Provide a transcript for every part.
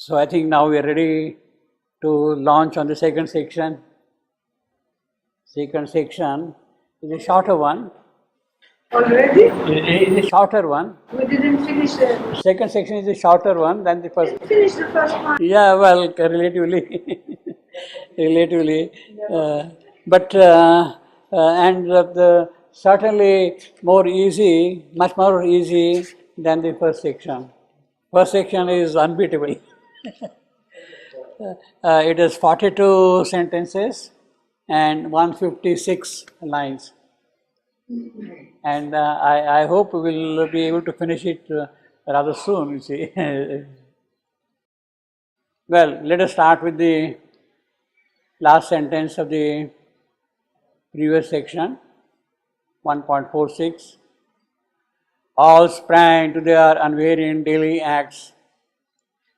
So I think now we are ready to launch on the second section. Second section is a shorter one. Already? It is a shorter one. We didn't finish the. Second section is a shorter one than the first. Didn't finish the first one. Yeah, well, relatively, relatively, but and the certainly more easy, much more easy than the first section. First section is unbeatable. It is 42 sentences and 156 lines. And I hope we will be able to finish it rather soon, you see. Well, let us start with the last sentence of the previous section, 1.46. All sprang to their unvarying daily acts.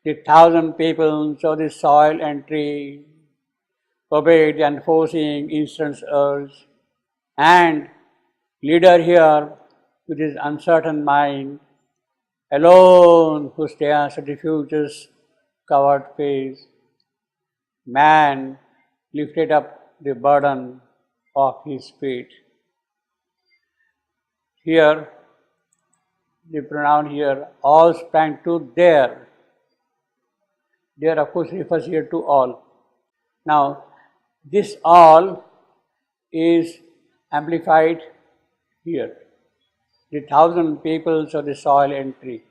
The 1,000 peoples of the soil and tree obeyed the unforeseen instant's urge, and leader here with his uncertain mind, alone who stares at the future's covered face, man lifted up the burden of his fate. Here, the pronoun here, all sprang to their. There, of course, refers here to all. Now, this all is amplified here. The 1,000 peoples of the soil and tree.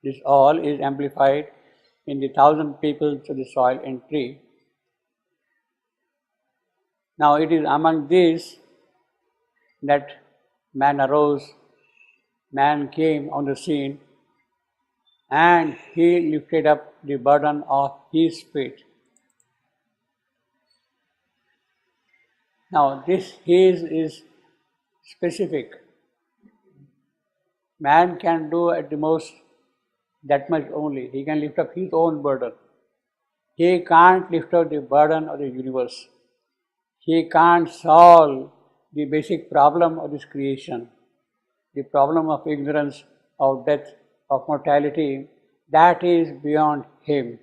This all is amplified in the 1,000 peoples of the soil and tree. Now, it is among these that man arose, man came on the scene, and he lifted up the burden of his fate. Now, this his is specific. Man can do at the most that much only. He can lift up his own burden. He can't lift up the burden of the universe. He can't solve the basic problem of this creation, the problem of ignorance, of death, of mortality. That is beyond him.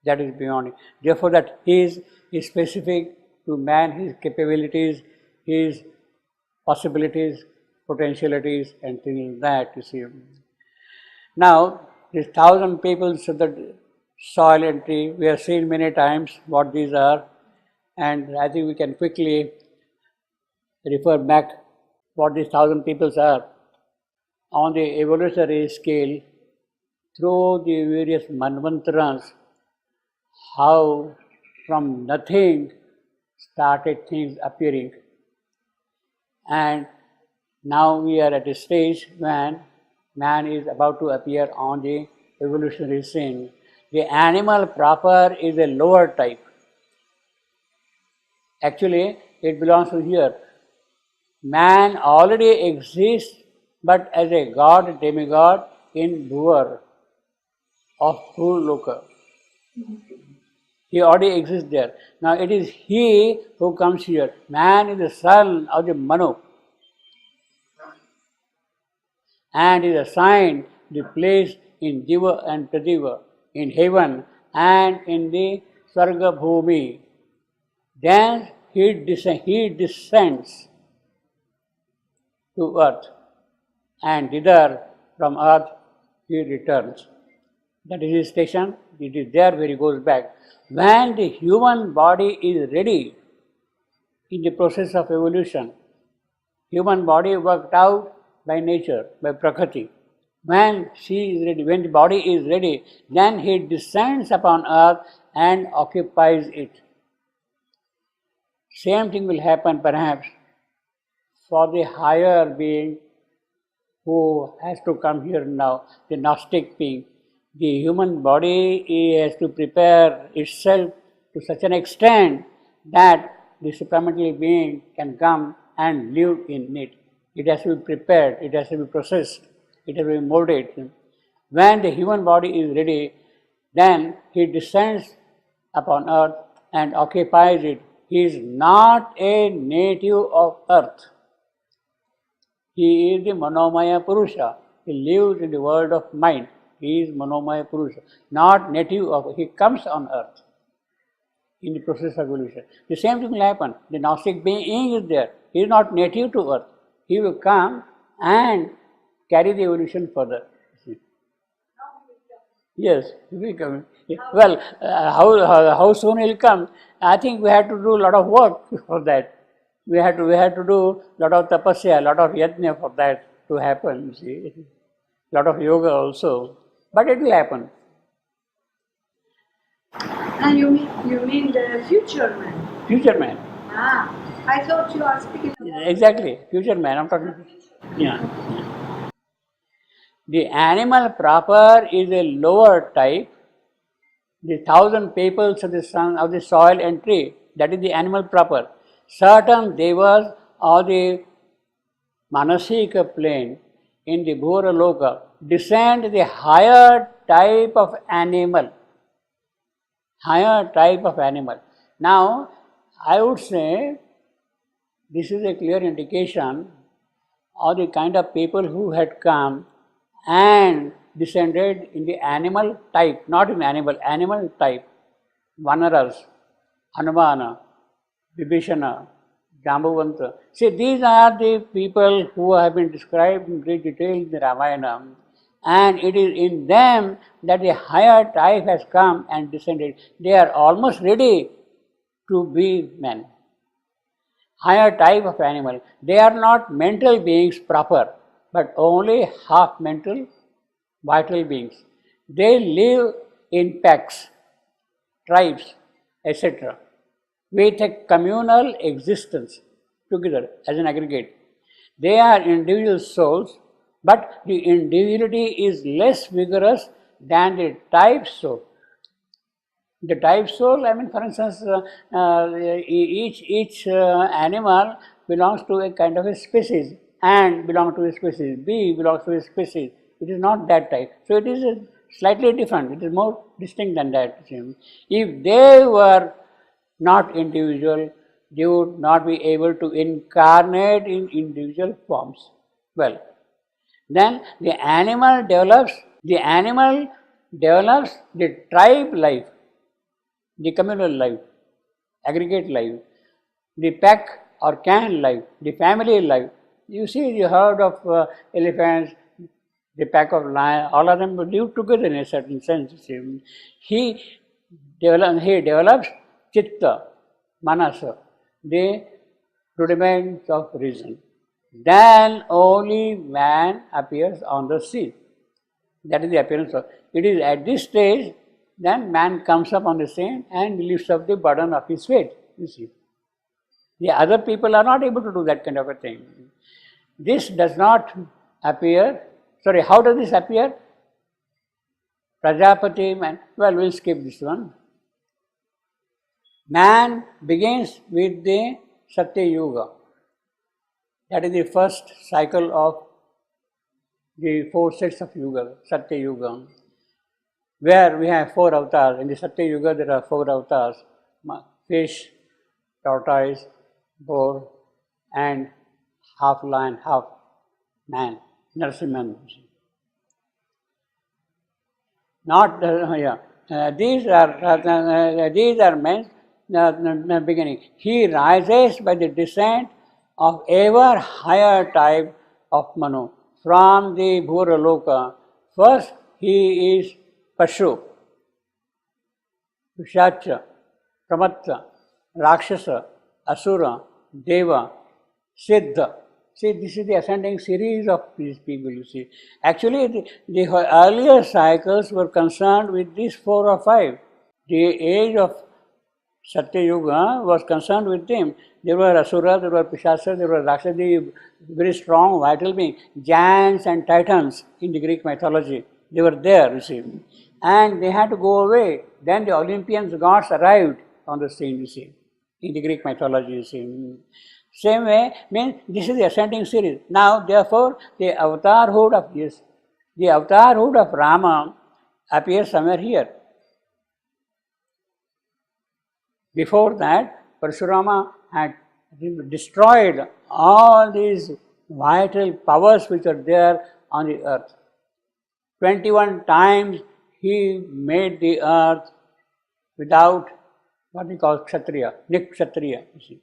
That is beyond him. Therefore, that is specific to man, his capabilities, his possibilities, potentialities, and things like that, you see. Now, these 1,000 peoples of the soil and tree, we have seen many times what these are, and I think we can quickly refer back what these 1,000 peoples are. On the evolutionary scale, through the various manvantras, how from nothing started things appearing, and now we are at a stage when man is about to appear on the evolutionary scene. The animal proper is a lower type. Actually, it belongs to here. Man already exists, but as a god, demigod in Bhuvar of Bhuloka. He already exists there. Now it is he who comes here. Man is the son of the Manu, and is assigned the place in Diva and Pradiva, in heaven and in the Sarga Bhumi. Then he descends to earth, and thither from earth he returns. That is his station. It is there where he goes back. When the human body is ready in the process of evolution, human body worked out by nature, by Prakriti. When she is ready, when the body is ready, then he descends upon earth and occupies it. Same thing will happen perhaps for the higher being who has to come here now, the Gnostic being. The human body has to prepare itself to such an extent that the supramental being can come and live in it. It has to be prepared, it has to be processed, it has to be molded. When the human body is ready, then he descends upon earth and occupies it. He is not a native of earth. He is the Manomaya Purusha. He lives in the world of mind. He is Manomaya Purusha, not native of, he comes on earth in the process of evolution. The same thing will happen. The Gnostic being is there. He is not native to earth. He will come and carry the evolution further. Yes, he will come. Well, how soon he will come? I think we have to do a lot of work for that. We have to do a lot of tapasya, a lot of yajna for that to happen. You see, a lot of yoga also, but it will happen. And you mean the future man? Future man, Ah, I thought you are speaking about exactly. Future man. I'm talking. Yeah. The animal proper is a lower type. The 1,000 peoples of the sun, of the soil and tree, that is the animal proper. Certain devas or the Manasika plane in the Bhura Loka descend the higher type of animal. Higher type of animal. Now, I would say this is a clear indication of the kind of people who had come and descended in the animal type, not in animal type. Vanaras, Hanumana, Vibhishana, Jambavanta. See, these are the people who have been described in great detail in the Ramayana, and it is in them that the higher type has come and descended. They are almost ready to be men. Higher type of animal. They are not mental beings proper, but only half mental, vital beings. They live in packs, tribes, etc., with a communal existence together as an aggregate. They are individual souls, but the individuality is less vigorous than the type soul. The type soul, I mean, for instance, each animal belongs to a kind of a species. Ant belongs to a species, bee belongs to a species. It is not that type. So it is slightly different. It is more distinct than that. If they were not individual, they would not be able to incarnate in individual forms. Well, then the animal develops the tribe life, the communal life, aggregate life, the pack or can life, the family life. You see, you heard of elephants, the pack of lions, all of them live together in a certain sense. He develops chitta, manasa, the rudiments of reason. Then only man appears on the scene. That is the appearance of. It is at this stage then man comes up on the scene and lifts up the burden of his fate. You see, the other people are not able to do that kind of a thing. This does not appear. Sorry, how does this appear? Prajapati man. Well, we'll skip this one. Man begins with the Satya Yuga. That is the first cycle of the 4 sets of Yuga, Satya Yuga, where we have 4 avatars. In the Satya Yuga, there are 4 avatars: fish, tortoise, boar, and half lion, half man, Narasimhan. Not these are men's beginning. He rises by the descent of ever higher type of Manu from the Bhura Loka. First, he is Pashu, Pishacha, Pramatta, Rakshasa, Asura, Deva, Siddha. See, this is the ascending series of these people, you see. Actually, the earlier cycles were concerned with these 4 or 5. The age of Satya Yuga was concerned with them. There were Asura, there were Pishasa, there were Rakshasa, the very strong, vital beings, giants and titans in the Greek mythology. They were there, you see. And they had to go away. Then the Olympians, gods arrived on the scene, you see, in the Greek mythology, you see. Same way, means this is the ascending series. Now, therefore, the avatarhood of this, the avatarhood of Rama appears somewhere here. Before that, Parashurama had destroyed all these vital powers which are there on the earth. 21 times he made the earth without what we call Kshatriya, Nikkshatriya, you see.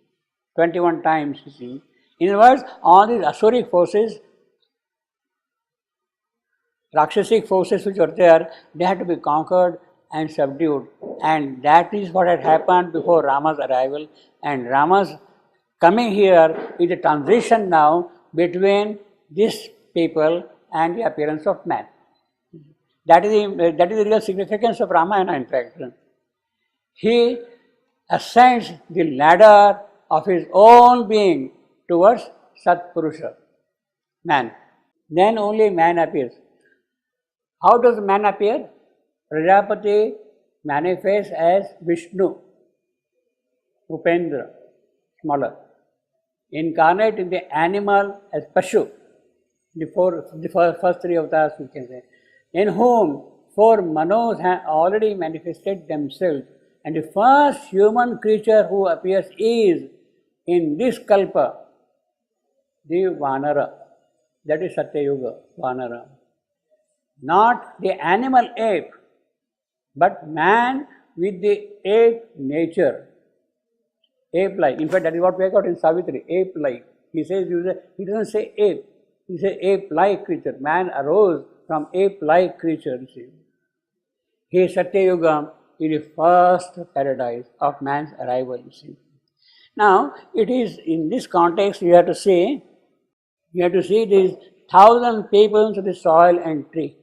21 times, you see. In other words, all these Asuric forces, Rakshasic forces which were there, they had to be conquered and subdued. And that is what had happened before Rama's arrival. And Rama's coming here is a transition now between this people and the appearance of man. That is the real significance of Ramayana, in fact. He ascends the ladder of his own being towards Satpurusha, man. Then only man appears. How does man appear? Prajapati manifests as Vishnu, Upendra, smaller. Incarnate in the animal as Pashu, the first three avatars we can say, in whom four manos have already manifested themselves. And the first human creature who appears is, in this kalpa, the Vanara. That is Satyayuga, Vanara. Not the animal ape, but man with the ape nature. Ape-like. In fact, that is what we got in Savitri, ape-like. He says, he doesn't say ape, he says ape-like creature. Man arose from ape-like creature, you see. He is Satyayuga, in the first paradise of man's arrival, you see. Now, it is in this context you have to see these 1,000 peoples of the soil and tree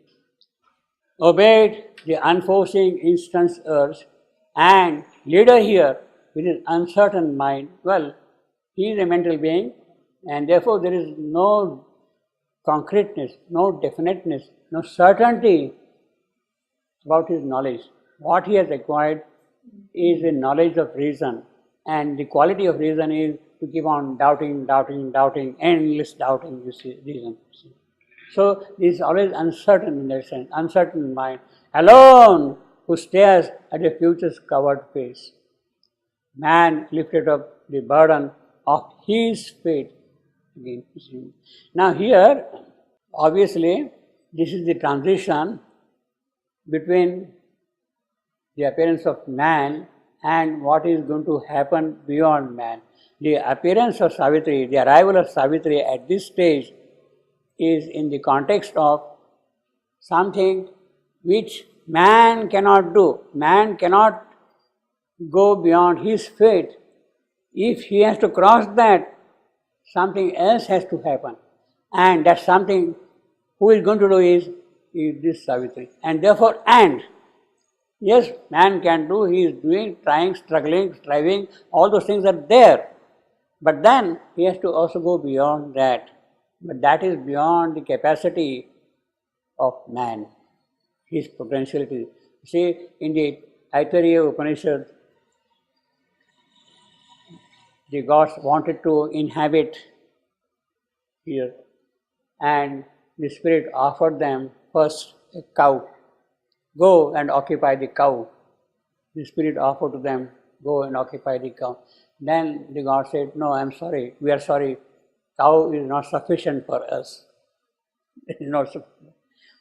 obeyed the unforeseen instance urge, and leader here with his uncertain mind, well, he is a mental being, and therefore there is no concreteness, no definiteness, no certainty about his knowledge. What he has acquired is a knowledge of reason, and the quality of reason is to keep on doubting, endless doubting, you see, reason. So he is always uncertain in that sense, uncertain mind, alone who stares at a future's covered face. Man lifted up the burden of his fate again. Now here, obviously, this is the transition between the appearance of man and what is going to happen beyond man. The appearance of Savitri, the arrival of Savitri at this stage is in the context of something which man cannot do. Man cannot go beyond his fate. If he has to cross that, something else has to happen. And that something who is going to do is this Savitri. And therefore, yes, man can do, he is doing, trying, struggling, striving, all those things are there. But then he has to also go beyond that. But that is beyond the capacity of man, his potentiality. See, in the Aitareya Upanishad, the gods wanted to inhabit here, and the spirit offered them first a cow. Go and occupy the cow. The spirit offered to them, go and occupy the cow. Then the god said, no, I am sorry, we are sorry. Cow is not sufficient for us. It is not sufficient.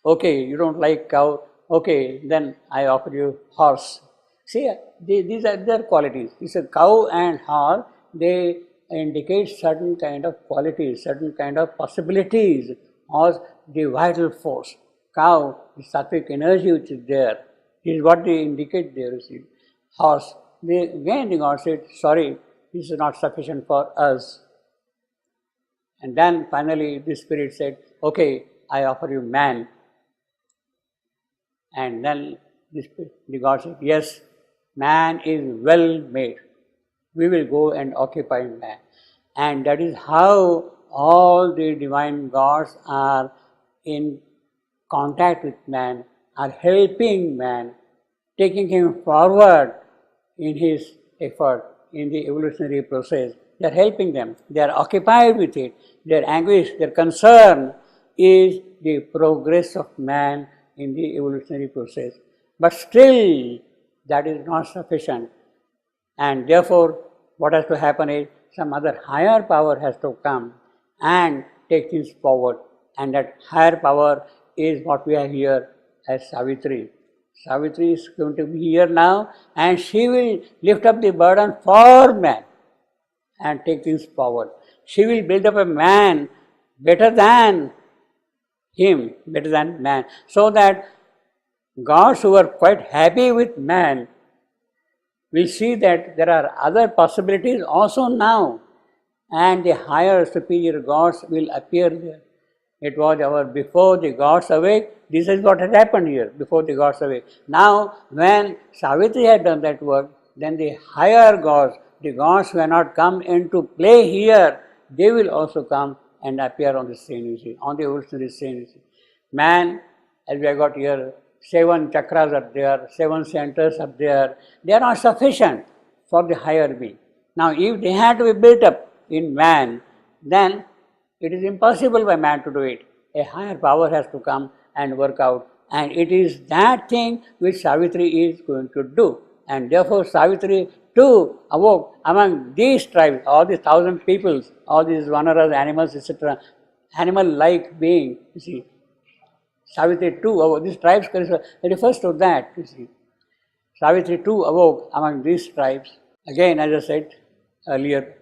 Okay, you don't like cow. Okay, then I offer you horse. See, these are their qualities. It's a cow and horse. They indicate certain kind of qualities, certain kind of possibilities. Horse, the vital force. Cow, the sattvic energy which is there. This is what they indicate there. See. Horse, again the god said, sorry, this is not sufficient for us. And then finally the spirit said, okay, I offer you man. And then the god said, yes, man is well made. We will go and occupy man. And that is how all the divine gods are in contact with man, are helping man, taking him forward in his effort, in the evolutionary process. They are helping them. They are occupied with it. Their anguish, their concern is the progress of man in the evolutionary process. But still, that is not sufficient. And therefore, what has to happen is some other higher power has to come and take things forward. And that higher power is what we have here as Savitri. Savitri is going to be here now, and she will lift up the burden for man and take things forward. She will build up a man better than him, better than man, so that gods who are quite happy with man will see that there are other possibilities also now, and the higher superior gods will appear there. It was our before the gods awake, this is what had happened here, before the gods awake. Now, when Savitri had done that work, then the higher gods, the gods who have not come into play here, they will also come and appear on the scene, you see, on the evolutionary scene, you see. Man, as we have got here, 7 chakras are there, 7 centers are there, they are not sufficient for the higher being. Now, if they have to be built up in man, then it is impossible by man to do it. A higher power has to come and work out, and it is that thing which Savitri is going to do. And therefore, Savitri too awoke among these tribes, all these 1,000 peoples, all these vanaras, animals, etc., animal-like being, you see. Savitri too awoke, these tribes refers to that, you see. Savitri too awoke among these tribes. Again, as I said earlier,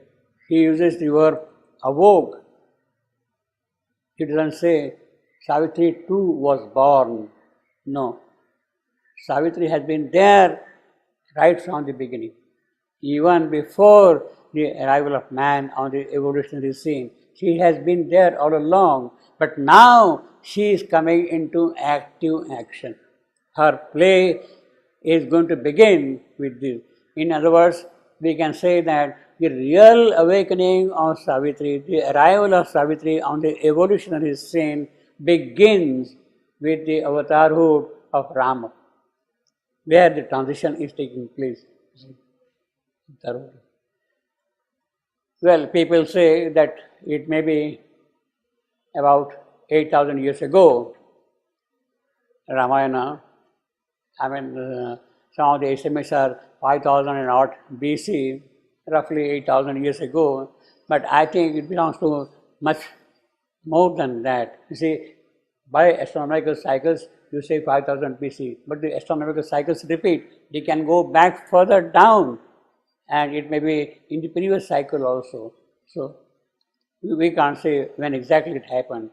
he uses the verb awoke. He doesn't say Savitri too was born. No. Savitri has been there right from the beginning. Even before the arrival of man on the evolutionary scene, she has been there all along. But now she is coming into active action. Her play is going to begin with this. In other words, we can say that the real awakening of Savitri, the arrival of Savitri on the evolutionary scene begins with the avatarhood of Rama, where the transition is taking place. Well, people say that it may be about 8,000 years ago, Ramayana, some of the estimates are 5,000 and odd BC, roughly 8,000 years ago, but I think it belongs to much more than that. You see, by astronomical cycles, you say 5,000 BC, but the astronomical cycles repeat. They can go back further down, and it may be in the previous cycle also. So, we can't say when exactly it happened.